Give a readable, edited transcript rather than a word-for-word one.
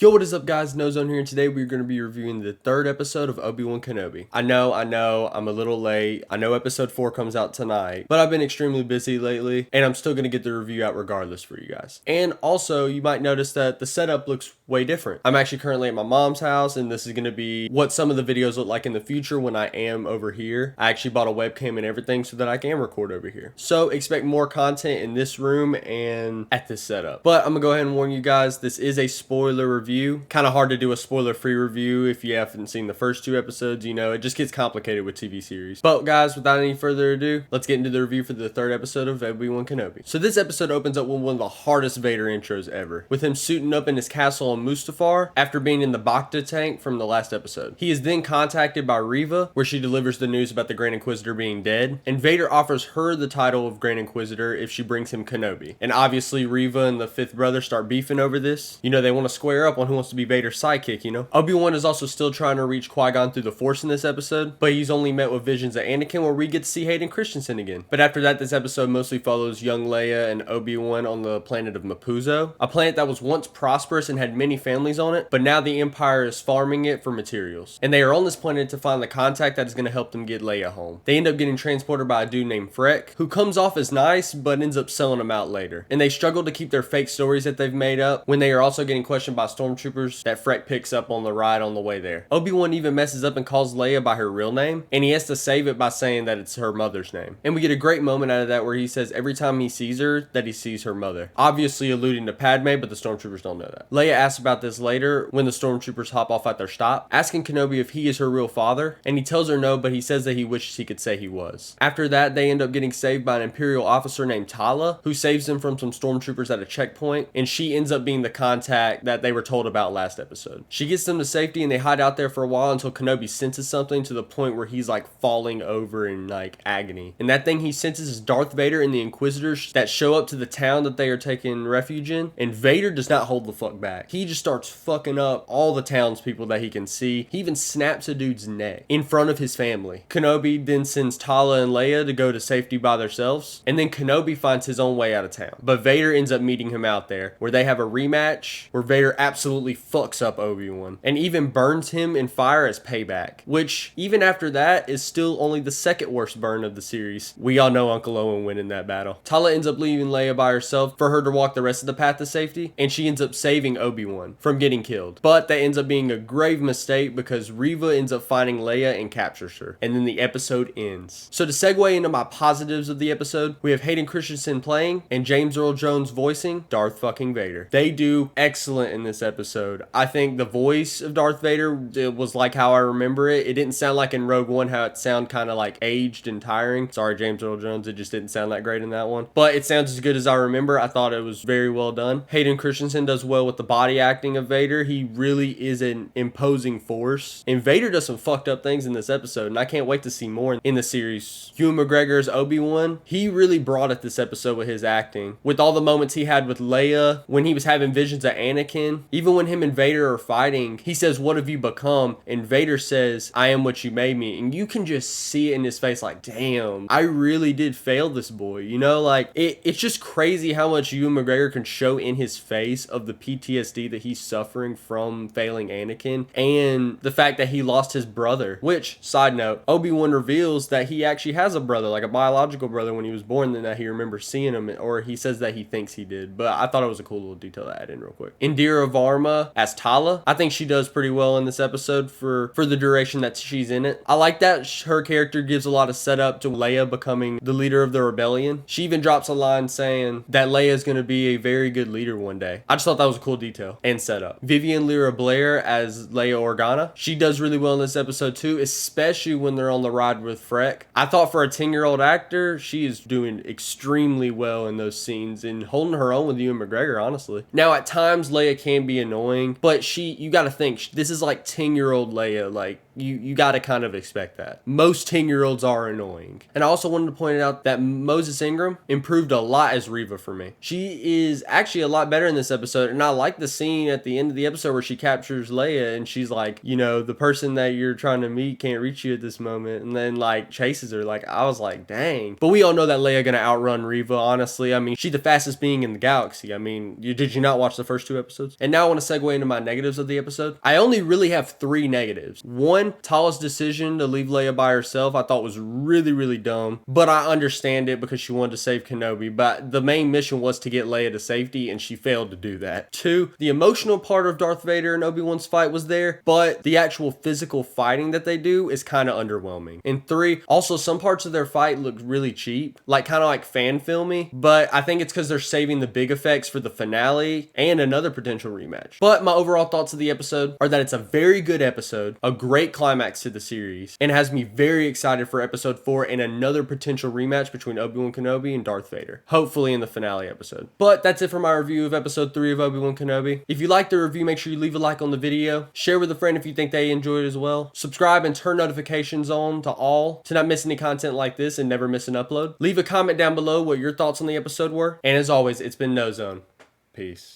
Yo, what is up guys, Noezone here, and today we're going to be reviewing the third episode of Obi-Wan Kenobi. I know, I'm a little late. I know episode 4 comes out tonight, but I've been extremely busy lately, and I'm still going to get the review out regardless for you guys. And also, you might notice that the setup looks way different. I'm actually currently at my mom's house, and this is going to be what some of the videos look like in the future when I am over here. I actually bought a webcam and everything so that I can record over here. So expect more content in this room and at this setup. But I'm going to go ahead and warn you guys, this is a spoiler review. Kind of hard to do a spoiler-free review if you haven't seen the first 2 episodes. You know, it just gets complicated with TV series. But guys, without any further ado, let's get into the review for the third episode of Obi-Wan Kenobi. So this episode opens up with one of the hardest Vader intros ever, with him suiting up in his castle on Mustafar after being in the Bacta tank from the last episode. He is then contacted by Reva, where she delivers the news about the Grand Inquisitor being dead, and Vader offers her the title of Grand Inquisitor if she brings him Kenobi. And obviously Reva and the 5th brother start beefing over this. You know, they want to square up on who wants to be Vader's sidekick, you know? Obi-Wan is also still trying to reach Qui-Gon through the Force in this episode, but he's only met with visions of Anakin where we get to see Hayden Christensen again. But after that, this episode mostly follows young Leia and Obi-Wan on the planet of Mapuzo, a planet that was once prosperous and had many families on it, but now the Empire is farming it for materials. And they are on this planet to find the contact that is going to help them get Leia home. They end up getting transported by a dude named Freck, who comes off as nice, but ends up selling them out later. And they struggle to keep their fake stories that they've made up when they are also getting questioned by stormtroopers that Freck picks up on the ride on the way there. Obi-Wan even messes up and calls Leia by her real name, and he has to save it by saying that it's her mother's name. And we get a great moment out of that where he says every time he sees her that he sees her mother, obviously alluding to Padme, but the stormtroopers don't know that. Leia asks about this later when the stormtroopers hop off at their stop, asking Kenobi if he is her real father, and he tells her no, but he says that he wishes he could say he was. After that, they end up getting saved by an Imperial officer named Tala, who saves them from some stormtroopers at a checkpoint, and she ends up being the contact that they were told about last episode. She gets them to safety and they hide out there for a while until Kenobi senses something to the point where he's like falling over in like agony. And that thing he senses is Darth Vader and the Inquisitors that show up to the town that they are taking refuge in. And Vader does not hold the fuck back. He just starts fucking up all the townspeople that he can see. He even snaps a dude's neck in front of his family. Kenobi then sends Tala and Leia to go to safety by themselves. And then Kenobi finds his own way out of town. But Vader ends up meeting him out there where they have a rematch where Vader absolutely fucks up Obi-Wan and even burns him in fire as payback, which even after that is still only the second worst burn of the series. We all know Uncle Owen win in that battle. Tala ends up leaving Leia by herself for her to walk the rest of the path to safety, and she ends up saving Obi-Wan from getting killed. But that ends up being a grave mistake because Reva ends up finding Leia and captures her, and then the episode ends. So to segue into my positives of the episode, we have Hayden Christensen playing and James Earl Jones voicing Darth fucking Vader. They do excellent in this episode. I think the voice of Darth Vader, it was like how I remember it. It didn't sound like in Rogue One how it sounded kind of like aged and tiring. Sorry, James Earl Jones, it just didn't sound that great in that one. But it sounds as good as I remember. I thought it was very well done. Hayden Christensen does well with the body acting of Vader. He really is an imposing force. And Vader does some fucked up things in this episode, and I can't wait to see more in the series. Ewan McGregor's Obi-Wan, he really brought it this episode with his acting. With all the moments he had with Leia, when he was having visions of Anakin, even when him and Vader are fighting, he says, "What have you become?" And Vader says, "I am what you made me." And you can just see it in his face like, damn, I really did fail this boy. You know, like, it's just crazy how much Ewan McGregor can show in his face of the PTSD that he's suffering from failing Anakin and the fact that he lost his brother. Which, side note, Obi-Wan reveals that he actually has a brother, like a biological brother when he was born, then that he remembers seeing him, or he says that he thinks he did. But I thought it was a cool little detail to add in real quick. Indira Varma as Tala, I think she does pretty well in this episode for the duration that she's in it. I like that her character gives a lot of setup to Leia becoming the leader of the rebellion. She even drops a line saying that Leia is going to be a very good leader one day. I just thought that was a cool detail and setup. Vivian Lyra Blair as Leia Organa, she does really well in this episode too, especially when they're on the ride with Freck. I thought for a 10-year-old actor, she is doing extremely well in those scenes and holding her own with Ewan McGregor, honestly. Now, at times, Leia can be annoying, but you gotta think, this is like 10-year-old Leia, like, you gotta kind of expect that. Most 10-year-olds are annoying. And I also wanted to point out that Moses Ingram improved a lot as Reva for me. She is actually a lot better in this episode, and I like the scene at the end of the episode where she captures Leia, and she's like, you know, the person that you're trying to meet can't reach you at this moment, and then, like, chases her. Like, I was like, dang. But we all know that Leia gonna outrun Reva, honestly. I mean, she's the fastest being in the galaxy. I mean, did you not watch the first 2 episodes? And now I want to segue into my negatives of the episode. I only really have 3 negatives. One, Tala's decision to leave Leia by herself I thought was really, really dumb, but I understand it because she wanted to save Kenobi, but the main mission was to get Leia to safety and she failed to do that. 2, the emotional part of Darth Vader and Obi-Wan's fight was there, but the actual physical fighting that they do is kind of underwhelming. And 3, also some parts of their fight looked really cheap, like kind of like fan filmy, but I think it's because they're saving the big effects for the finale and another potential rematch. But my overall thoughts of the episode are that it's a very good episode, a great climax to the series, and has me very excited for episode 4 and another potential rematch between Obi-Wan Kenobi and Darth Vader, hopefully in the finale episode. But that's it for my review of episode 3 of Obi-Wan Kenobi. If you liked the review, make sure you leave a like on the video, share with a friend if you think they enjoyed it as well, subscribe and turn notifications on to all to not miss any content like this and never miss an upload. Leave a comment down below what your thoughts on the episode were, and as always, it's been Noezone. Peace.